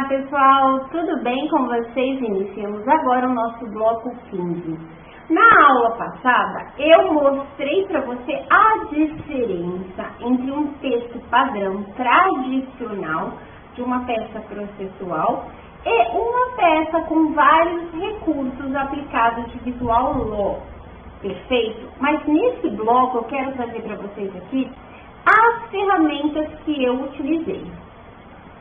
pessoal, tudo bem com vocês? Iniciamos agora o nosso bloco 15. Na aula passada, eu mostrei para você a diferença entre um texto padrão tradicional de uma peça processual e uma peça com vários recursos aplicados de visual law. Perfeito? Mas nesse bloco eu quero trazer para vocês aqui as ferramentas que eu utilizei.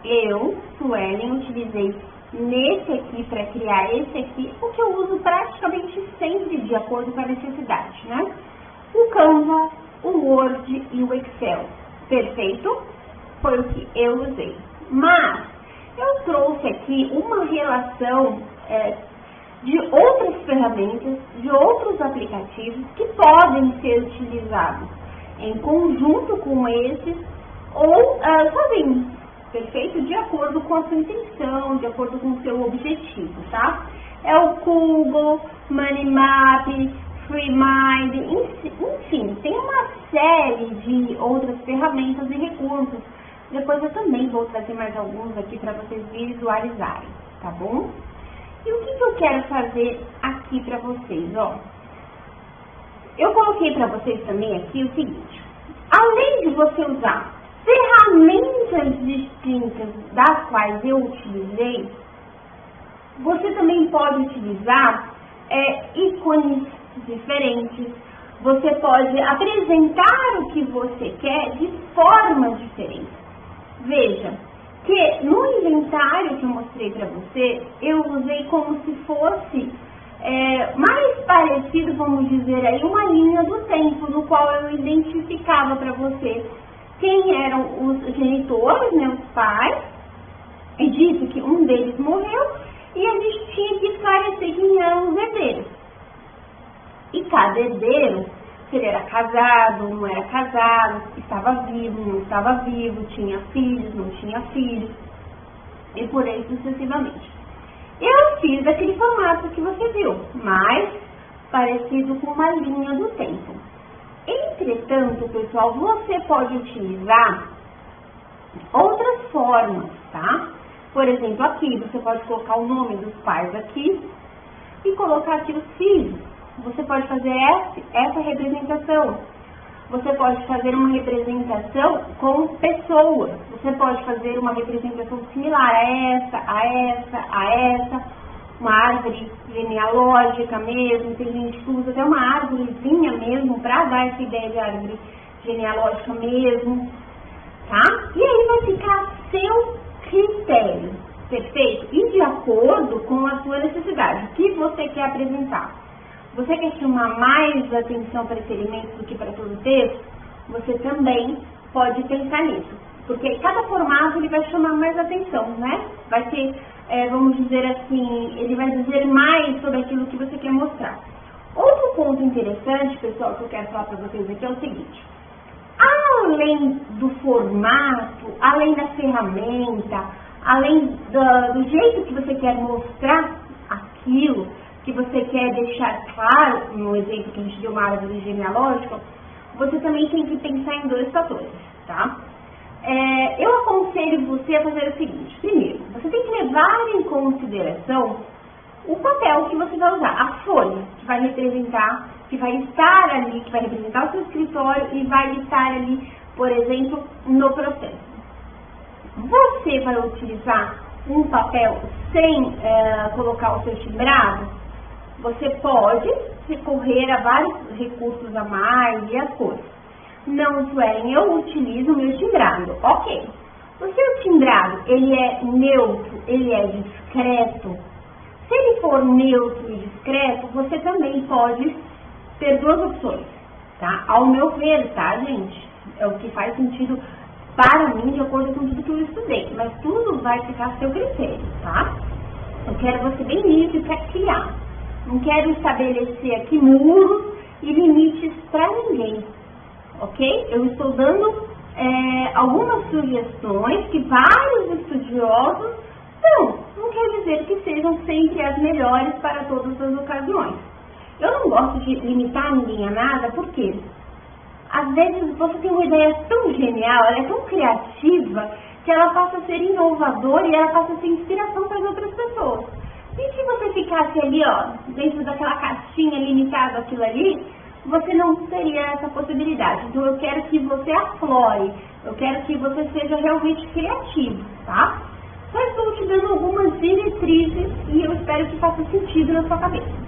Eu, Suelen, utilizei nesse aqui para criar esse aqui, o que eu uso praticamente sempre de acordo com a necessidade, né? O Canva, o Word e o Excel. Perfeito? Foi o que eu usei. Mas eu trouxe aqui uma relação de outras ferramentas, de outros aplicativos que podem ser utilizados em conjunto com esses ou sozinhos. Perfeito? De acordo com a sua intenção, de acordo com o seu objetivo, tá? É o Google, Money.map, FreeMind, enfim, tem uma série de outras ferramentas e recursos. Depois eu também vou trazer mais alguns aqui para vocês visualizarem, tá bom? E o que eu quero fazer aqui para vocês, ó? Eu coloquei para vocês também aqui o seguinte: além de você usar ferramentas distintas das quais eu utilizei, você também pode utilizar ícones diferentes, você pode apresentar o que você quer de formas diferentes. Veja que no inventário que eu mostrei para você, eu usei como se fosse mais parecido, vamos dizer aí, uma linha do tempo, no qual eu identificava para você quem eram os genitores, né, os pais, e disse que um deles morreu, e a gente tinha que esclarecer quem eram os herdeiros. E cada herdeiro, se ele era casado, não era casado, estava vivo, não estava vivo, tinha filhos, não tinha filhos, e por aí sucessivamente. Eu fiz aquele formato que você viu, mais parecido com uma linha do tempo. Entretanto, pessoal, você pode utilizar outras formas, tá? Por exemplo, aqui você pode colocar o nome dos pais aqui e colocar aqui os filhos. Você pode fazer essa representação. Você pode fazer uma representação com pessoas. Você pode fazer uma representação similar a essa. Uma árvore genealógica mesmo, tem gente que usa até uma árvorezinha mesmo para dar essa ideia de árvore genealógica mesmo, tá? E aí vai ficar a seu critério, perfeito? E de acordo com a sua necessidade, o que você quer apresentar. Você quer chamar mais atenção para esse elemento do que para todo o texto? Você também pode pensar nisso, porque cada formato ele vai chamar mais atenção, né? Vai ter vamos dizer assim, ele vai dizer mais sobre aquilo que você quer mostrar. Outro ponto interessante, pessoal, que eu quero falar para vocês aqui é o seguinte: além do formato, além da ferramenta, além do jeito que você quer mostrar aquilo, que você quer deixar claro, no exemplo que a gente deu uma árvore genealógica, você também tem que pensar em dois fatores, tá? Eu aconselho você a fazer o seguinte: primeiro, você tem que levar em consideração o papel que você vai usar, a folha que vai representar, que vai estar ali, que vai representar o seu escritório e vai estar ali, por exemplo, no processo. Você vai utilizar um papel sem colocar o seu timbrado? Você pode recorrer a vários recursos a mais e as coisas. Não, Suelen, eu utilizo o meu timbrado. Ok. O seu timbrado, ele é neutro, ele é discreto. Se ele for neutro e discreto, você também pode ter duas opções, tá? Ao meu ver, tá, gente? É o que faz sentido para mim, de acordo com tudo que eu estudei. Mas tudo vai ficar a seu critério, tá? Eu quero você bem livre para criar. Não quero estabelecer aqui muros e limites para ninguém. Ok? Eu estou dando algumas sugestões que vários estudiosos dão. Não quer dizer que sejam sempre as melhores para todas as ocasiões. Eu não gosto de limitar ninguém a nada, porque às vezes você tem uma ideia tão genial, ela é tão criativa, que ela possa ser inovadora e ela possa ser inspiração para as outras pessoas. E se você ficasse ali, ó, dentro daquela caixinha limitada aquilo ali, você não teria essa possibilidade. Então eu quero que você aflore, eu quero que você seja realmente criativo, tá? Só estou te dando algumas diretrizes e eu espero que faça sentido na sua cabeça.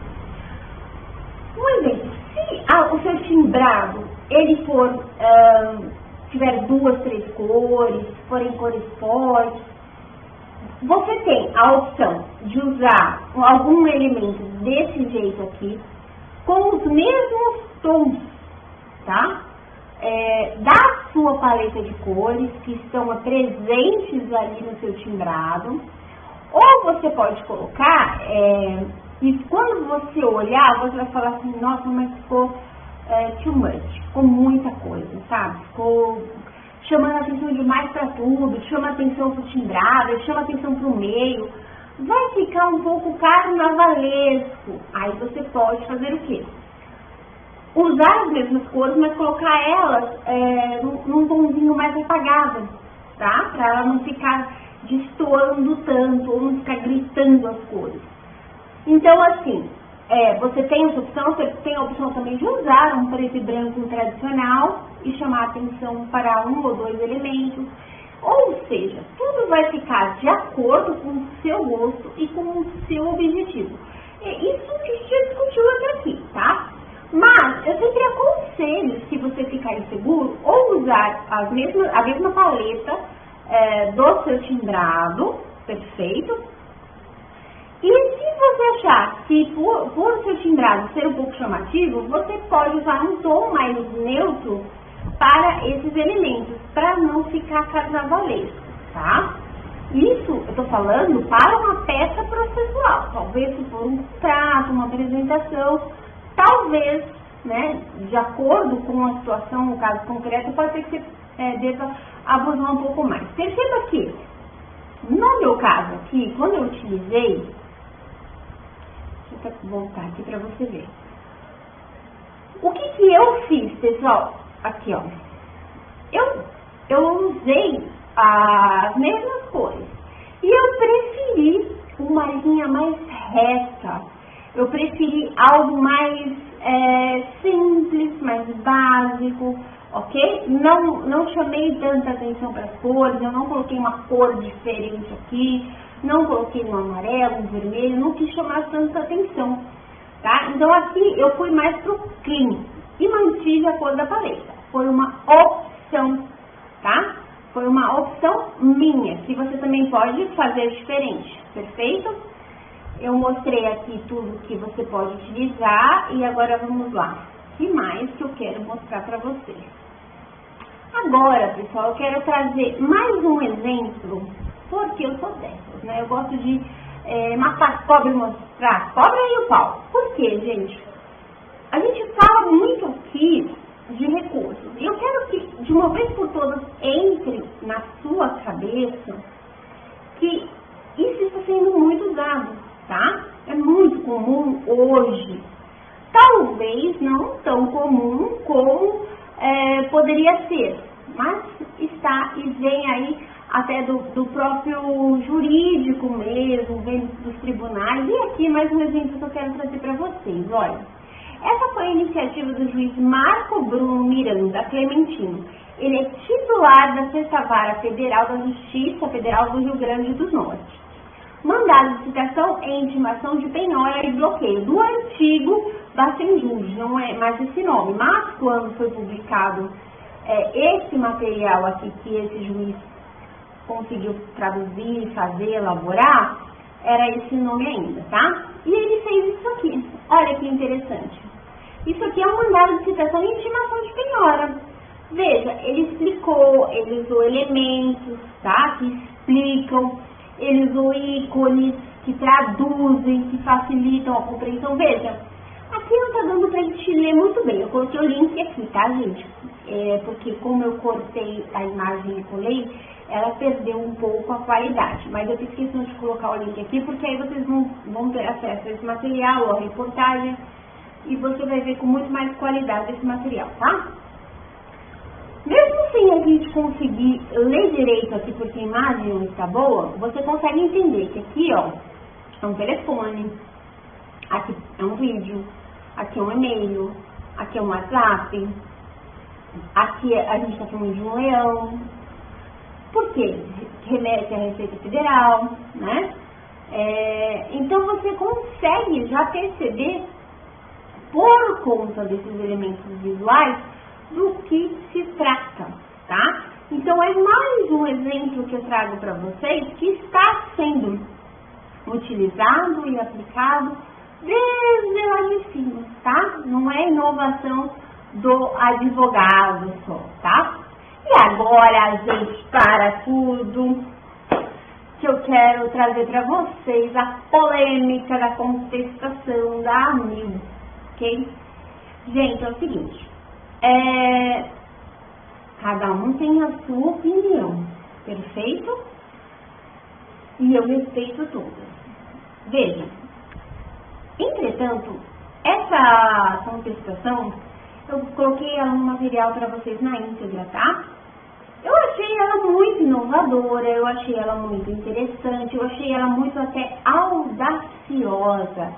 Um exemplo, se o seu timbrado, ele for, tiver 2, 3 cores, forem cores fortes, você tem a opção de usar algum elemento desse jeito aqui, com os mesmos tons, tá? Da sua paleta de cores, que estão presentes ali no seu timbrado. Ou você pode colocar, e quando você olhar, você vai falar assim, nossa, mas ficou too much, ficou muita coisa, sabe? Ficou chamando a atenção demais para tudo, chama a atenção pro timbrado, chama a atenção pro meio. Vai ficar um pouco carnavalesco. Aí você pode fazer o quê? Usar as mesmas cores, mas colocar elas num tomzinho mais apagado, tá? Para ela não ficar destoando tanto, ou não ficar gritando as cores. Então, assim, você tem essa opção, você tem a opção também de usar um preto e branco tradicional e chamar a atenção para 1 ou 2 elementos. Ou seja, tudo vai ficar de acordo com o seu gosto e com o seu objetivo. Isso que a gente já discutiu até aqui, tá? Mas eu sempre aconselho, se você ficar inseguro, ou usar a mesma paleta do seu timbrado, perfeito. E se você achar que por o seu timbrado ser um pouco chamativo, você pode usar um tom mais neutro para esses elementos, para não ficar carnavalesco, tá? Isso eu estou falando para uma peça processual, talvez se for um contrato, uma apresentação, talvez, né, de acordo com a situação, no caso concreto, pode ser que você deva abusar um pouco mais. Perceba que, no meu caso aqui, quando eu utilizei, deixa eu voltar aqui para você ver. O que eu fiz, pessoal? Aqui, ó. Eu usei as mesmas cores. E eu preferi uma linha mais reta. Eu preferi algo mais simples, mais básico, ok? Não chamei tanta atenção para as cores, eu não coloquei uma cor diferente aqui, não coloquei no amarelo, no vermelho, não quis chamar tanta atenção, tá? Então aqui eu fui mais pro clean e mantive a cor da paleta. Foi uma opção, tá? Foi uma opção minha, que você também pode fazer diferente, perfeito? Eu mostrei aqui tudo que você pode utilizar e agora vamos lá. O que mais que eu quero mostrar para vocês? Agora, pessoal, eu quero trazer mais um exemplo, porque eu sou dessas, né? Eu gosto de matar cobra e mostrar a cobra e o pau. Por quê, gente? A gente fala muito aqui de recursos. E eu quero que, de uma vez por todas, entre na sua cabeça que isso está sendo muito usado, tá? É muito comum hoje. Talvez não tão comum como poderia ser, mas está e vem aí até do próprio jurídico mesmo, vem dos tribunais. E aqui mais um exemplo que eu quero trazer para vocês, olha. Essa foi a iniciativa do juiz Marco Bruno Miranda Clementino. Ele é titular da 6ª Vara Federal da Justiça Federal do Rio Grande do Norte. Mandado de citação em intimação de penhora e bloqueio do antigo Bacenjude, não é mais esse nome, mas quando foi publicado esse material aqui que esse juiz conseguiu traduzir, fazer, elaborar, era esse nome ainda, tá? E ele fez isso aqui. Olha que interessante. Isso aqui é um mandado de citação e intimação de penhora. Veja, ele explicou, ele usou elementos, tá? Que explicam, ele usou ícones que traduzem, que facilitam a compreensão. Veja, aqui não tá dando pra gente ler muito bem. Eu coloquei o link aqui, tá, gente? Porque como eu cortei a imagem e colei, ela perdeu um pouco a qualidade. Mas eu fiz questão de colocar o link aqui, porque aí vocês vão ter acesso a esse material, a reportagem, e você vai ver com muito mais qualidade esse material, tá? Mesmo sem a gente conseguir ler direito aqui, porque a imagem não está boa, você consegue entender que aqui, ó, é um telefone, aqui é um vídeo, aqui é um e-mail, aqui é um WhatsApp, aqui a gente está falando de um leão. Por quê? Remete à Receita Federal, né? Então você consegue já perceber, por conta desses elementos visuais, do que se trata, tá? Então é mais um exemplo que eu trago para vocês que está sendo utilizado e aplicado desde lá de cima, tá? Não é inovação do advogado só, tá? E agora, gente, para tudo, que eu quero trazer para vocês a polêmica da contestação da ANIL, ok? Gente, é o seguinte, cada um tem a sua opinião, perfeito? E eu respeito todas. Veja, entretanto, essa contestação, eu coloquei ela no material para vocês na íntegra, tá? Eu achei ela muito inovadora, eu achei ela muito interessante, eu achei ela muito até audaciosa.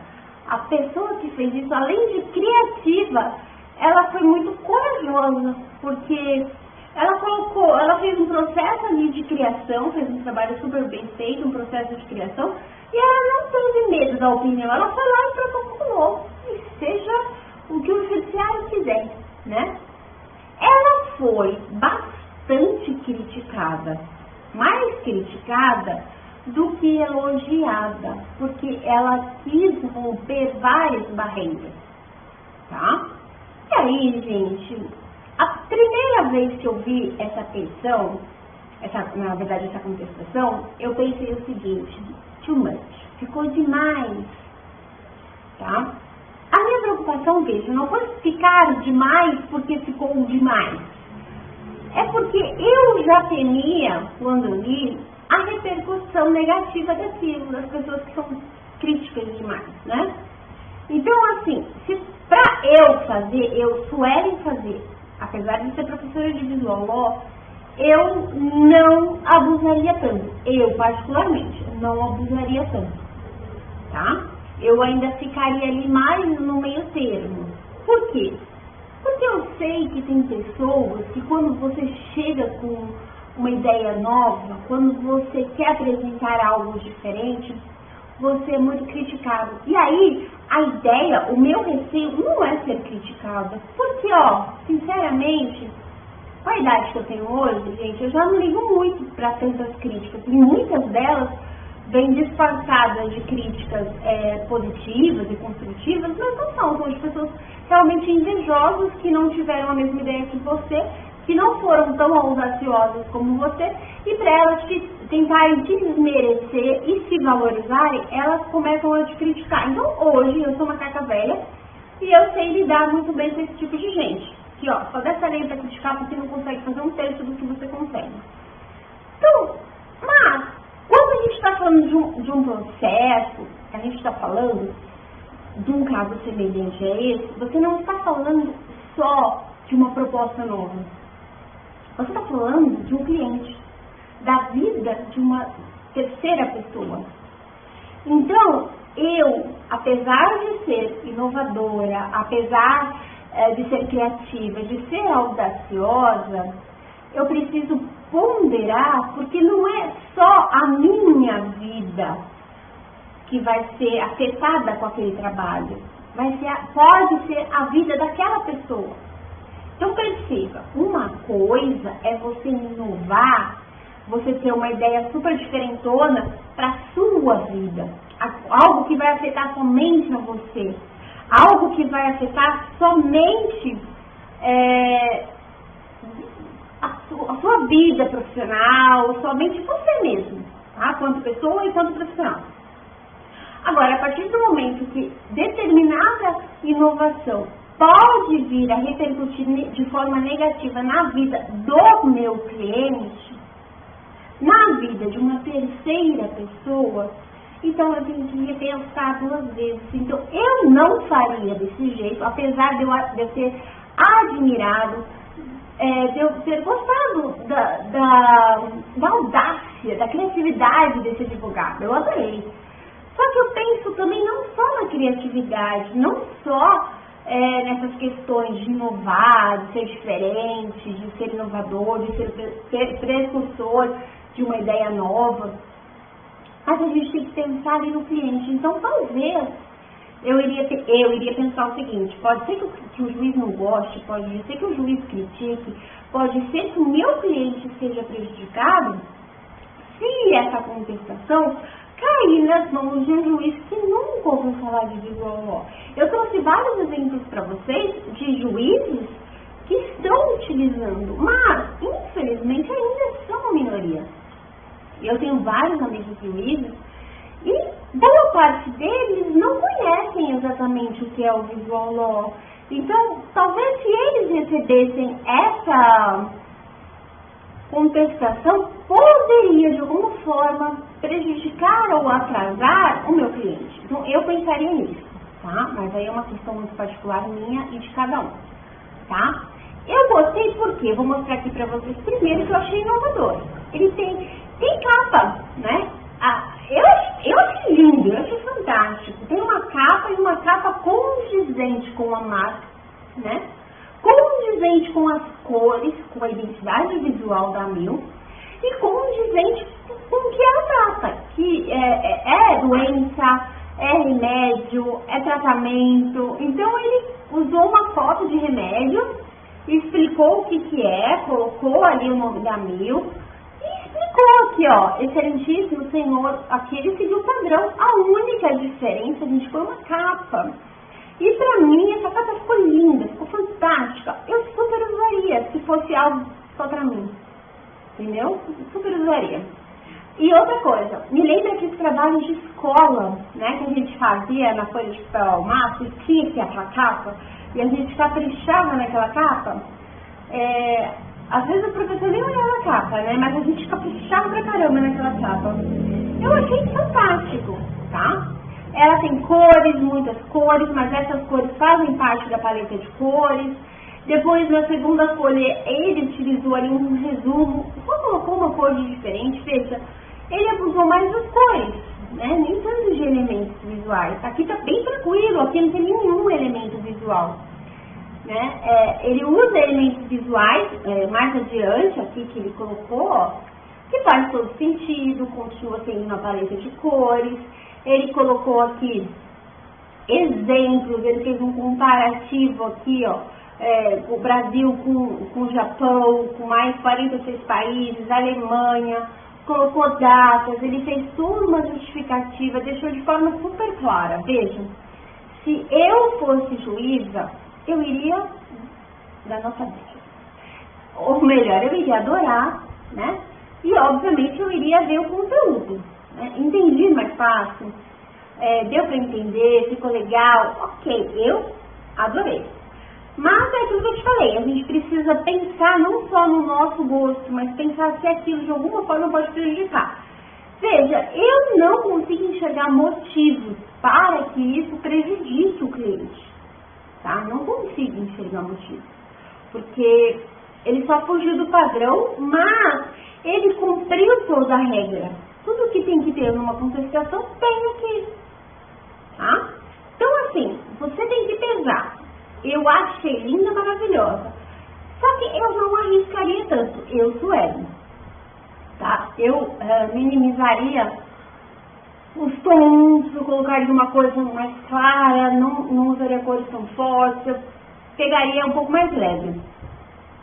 A pessoa que fez isso, além de criativa, ela foi muito corajosa, porque ela fez um processo ali de criação, fez um trabalho super bem feito, um processo de criação, e ela não teve medo da opinião, ela foi lá e protocolou, e seja o que o judiciário quiser, né? Ela foi bastante criticada, mais criticada do que elogiada, porque ela quis romper várias barreiras, tá? E aí, gente, a primeira vez que eu vi essa petição, na verdade essa contestação, eu pensei o seguinte, too much, ficou demais, tá? A minha preocupação, veja, não foi ficar demais porque ficou demais. É porque eu já temia, quando eu li, a repercussão negativa daquilo, das pessoas que são críticas demais, né? Então, assim, se pra eu fazer, eu suero fazer, apesar de ser professora de visual law, eu não abusaria tanto. Eu, particularmente, não abusaria tanto, tá? Eu ainda ficaria ali mais no meio termo. Por quê? Porque eu sei que tem pessoas que quando você chega com uma ideia nova, quando você quer apresentar algo diferente, você é muito criticado. E aí, a ideia, o meu receio não é ser criticada. Porque, ó, sinceramente, com a idade que eu tenho hoje, gente, eu já não ligo muito para tantas críticas. E muitas delas vêm disfarçadas de críticas positivas e construtivas, mas não são de pessoas realmente invejosas, que não tiveram a mesma ideia que você, que não foram tão audaciosas como você, e para elas tentarem te desmerecer e se valorizarem, elas começam a te criticar. Então hoje eu sou uma caca velha e eu sei lidar muito bem com esse tipo de gente, que ó, só dessa lei para criticar porque não consegue fazer um terço do que você consegue. Então, mas quando a gente está falando de um processo, a gente está falando de um caso semelhante a esse, você não está falando só de uma proposta nova. Você está falando de um cliente, da vida de uma terceira pessoa. Então, eu, apesar de ser inovadora, apesar de ser criativa, de ser audaciosa, eu preciso ponderar, porque não é só a minha vida que vai ser afetada com aquele trabalho, pode ser a vida daquela pessoa. Então perceba, uma coisa é você inovar, você ter uma ideia super diferentona para a sua vida, algo que vai afetar somente a você, algo que vai afetar somente a sua vida profissional, somente você mesmo, tá? Quanto pessoa e quanto profissional. Agora, a partir do momento que determinada inovação pode vir a repercutir de forma negativa na vida do meu cliente, na vida de uma terceira pessoa, então eu tenho que repensar 2 vezes. Então, eu não faria desse jeito, apesar de eu ter admirado de eu ter gostado da audácia, da criatividade desse advogado. Eu adorei. Só que eu penso também não só na criatividade, não só nessas questões de inovar, de ser diferente, de ser inovador, de ser precursor de uma ideia nova. Mas a gente tem que pensar ali no cliente. Então, talvez, eu iria pensar o seguinte: pode ser que o juiz não goste, pode ser que o juiz critique, pode ser que o meu cliente seja prejudicado se essa contestação cair nas mãos de um juiz que nunca ouviu falar de visual law. Eu trouxe vários exemplos para vocês de juízes que estão utilizando, mas, infelizmente, ainda são a minoria. Eu tenho vários amigos juízes e boa parte deles não conhecem exatamente o que é o visual law. Então, talvez se eles recebessem essa contestação, poderia de alguma forma prejudicar ou atrasar o meu cliente. Então, eu pensaria nisso, tá? Mas aí é uma questão muito particular minha e de cada um, tá? Eu gostei porque, eu vou mostrar aqui pra vocês primeiro que eu achei inovador. Ele tem capa, né? Eu achei lindo, eu achei fantástico. Tem uma capa e uma capa condizente com a marca, né? Condizente com as cores, com a identidade visual da Mil e condizente com o que ela trata, que é doença, é remédio, é tratamento. Então ele usou uma foto de remédio, explicou o que é, colocou ali o nome da Mil e explicou aqui, ó, excelentíssimo senhor, aqui ele seguiu o padrão. A única diferença, a gente põe uma capa. E pra mim, essa capa ficou linda, ficou fantástica. Eu super usaria, se fosse algo só pra mim. Entendeu? Super usaria. E outra coisa, me lembra aqueles trabalhos de escola, né, que a gente fazia na folha de papel ao maço e tinha que ter aquela capa, e a gente caprichava naquela capa. Às vezes o professor nem olhava a capa, né, mas a gente caprichava pra caramba naquela capa. Eu achei fantástico, tá? Ela tem cores, muitas cores, mas essas cores fazem parte da paleta de cores. Depois, na segunda folha, ele utilizou ali um resumo, só colocou uma cor diferente. Veja, ele abusou mais das cores, né? Nem tanto de elementos visuais. Aqui tá bem tranquilo, aqui não tem nenhum elemento visual, né? Ele usa elementos visuais, mais adiante, aqui que ele colocou, ó, que faz todo sentido, continua sendo uma paleta de cores. Ele colocou aqui exemplos, ele fez um comparativo aqui, ó, o Brasil com o Japão, com mais 46 países, Alemanha, colocou datas, ele fez toda uma justificativa, deixou de forma super clara. Vejam, se eu fosse juíza, eu iria dar nota 10. Ou melhor, eu iria adorar, né? E obviamente eu iria ver o conteúdo. Entendi mais fácil, deu para entender, ficou legal, ok, eu adorei. Mas é aquilo que eu te falei, a gente precisa pensar não só no nosso gosto, mas pensar se aquilo de alguma forma pode prejudicar. Veja, eu não consigo enxergar motivos para que isso prejudique o cliente, tá? Não consigo enxergar motivos, porque ele só fugiu do padrão, mas ele cumpriu toda a regra. Tudo que tem que ter numa contestação tem aqui, tá? Então, assim, você tem que pesar. Eu achei linda, maravilhosa. Só que eu não arriscaria tanto. Eu sou Ellen, tá? Eu minimizaria os tons, eu colocaria uma coisa mais clara, não usaria cores tão fortes, eu pegaria um pouco mais leve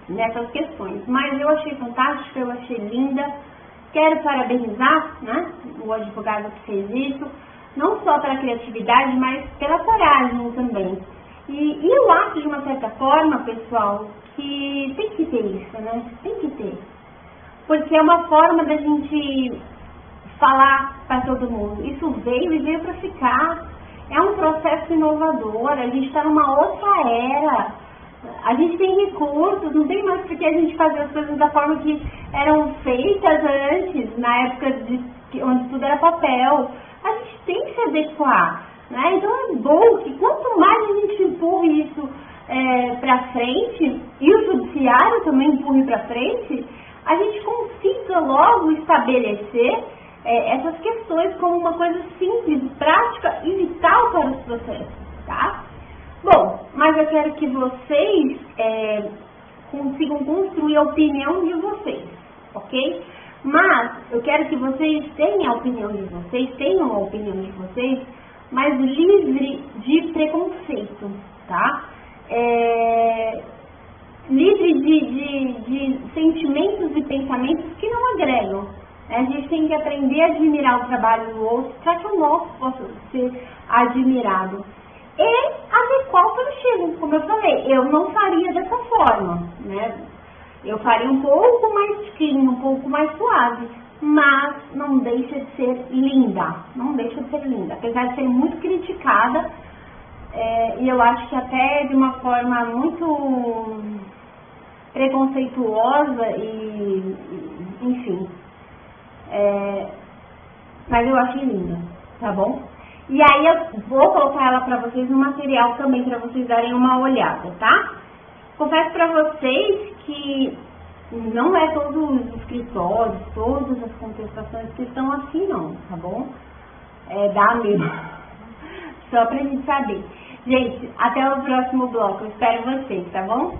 nessas questões. Mas eu achei fantástica, eu achei linda. Quero parabenizar, né, o advogado que fez isso, não só pela criatividade, mas pela coragem também. E eu acho, de uma certa forma, pessoal, que tem que ter isso, né? Tem que ter. Porque é uma forma da gente falar para todo mundo. Isso veio e veio para ficar. É um processo inovador, a gente está numa outra era. A gente tem recursos, não tem mais porque a gente fazer as coisas da forma que eram feitas antes, na época onde tudo era papel. A gente tem que se adequar, né? Então é bom que quanto mais a gente empurre isso para frente e o judiciário também empurre para frente, a gente consiga logo estabelecer essas questões como uma coisa simples, prática e vital para os processos, tá? Bom, mas eu quero que vocês consigam construir a opinião de vocês, ok? Mas eu quero que vocês tenham a opinião de vocês, mas livre de preconceito, tá? Livre de sentimentos e pensamentos que não agregam. A gente tem que aprender a admirar o trabalho do outro para que o nosso possa ser admirado. E adequar o perfil, como eu falei, eu não faria dessa forma, né? Eu faria um pouco mais clean, um pouco mais suave, mas não deixa de ser linda, apesar de ser muito criticada, e eu acho que até de uma forma muito preconceituosa e enfim, mas eu achei linda, tá bom? E aí eu vou colocar ela pra vocês no material também, pra vocês darem uma olhada, tá? Confesso pra vocês que não é todos os escritórios, todas as contestações que estão assim não, tá bom? Dá mesmo. Só pra gente saber. Gente, até o próximo bloco. Eu espero vocês, tá bom?